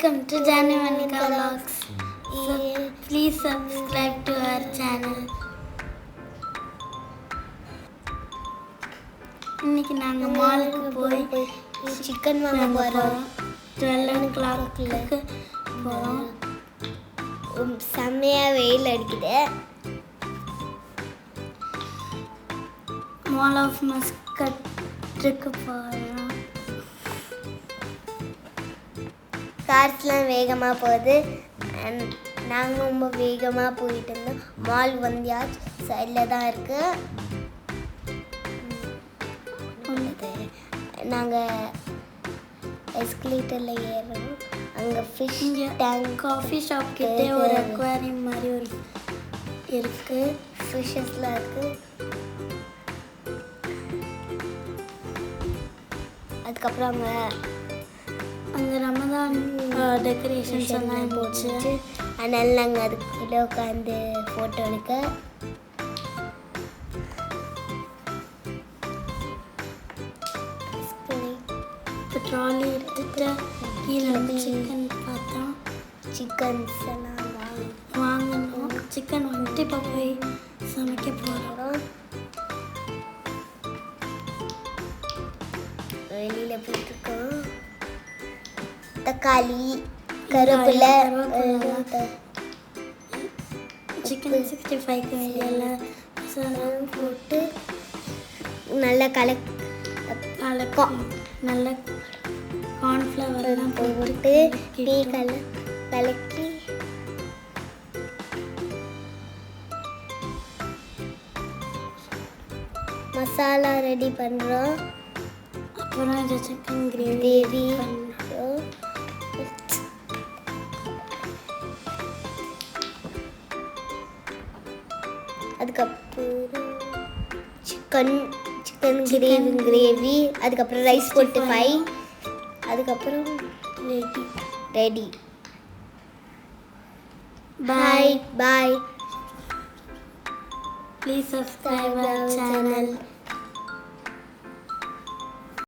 Welcome to Janu Monica Vlogs. Please subscribe to our channel. இன்னைக்கு நாங்க மாலுக்கு போய் சிக்கன் வாங்க போறோம். 12 o'clock போறோம். செம்மையா வெயில் அடிக்குது. மால் ஆஃப் மஸ்கட்டுக்கு போறோம். கார்ஸ்லாம் வேகமாக போகுது. நாங்கள் ரொம்ப வேகமாக போயிட்டு இருந்தோம். மால் வந்தியாச்சு, சைடில் தான் இருக்கு. நாங்கள் எஸ்கலேட்டரில் ஏறுறோம். அங்கே ஃபிஷ் டேங்க், காஃபி ஷாப் கிட்டே ஒரு அக்வாரியம் மாதிரி ஒரு இருக்கு. ஃபிஷ்ஷஸ்லாம் இருக்கு. அதுக்கப்புறம் அங்கே ரமதான் டெக்கரேஷன்ஸ் எல்லாம் போச்சு. அதனால நாங்கள் அதுக்குள்ளே உட்காந்து ஃபோட்டோ எடுக்க. இப்போ ட்ராலி எடுத்துட்டு கீழே வந்து சிக்கன் பார்த்தோம். சிக்கன்ஸ் எல்லாம் வாங்கணும். சிக்கன் வந்துட்டு இப்போ போய் சமைக்க போகிறோம். வெளியில் போயிட்டுருக்கோம். தக்காளி, கருவேப்பிலை, சிக்கன் 65க்கு வேண்டிய மசாலாவும் போட்டு நல்லா நல்ல கார்ன்ஃப்ளவர்லாம் போட்டு டீ கலக்கி மசாலா ரெடி பண்ணுறோம். அப்புறம் இந்த சிக்கன் கிரேவி அதுக்கப்புறம் சிக்கன் கிரேவி அதுக்கப்புறம் ரைஸ் போட்டு அதுக்கப்புறம் ready. Bye. Bye. Please subscribe our channel.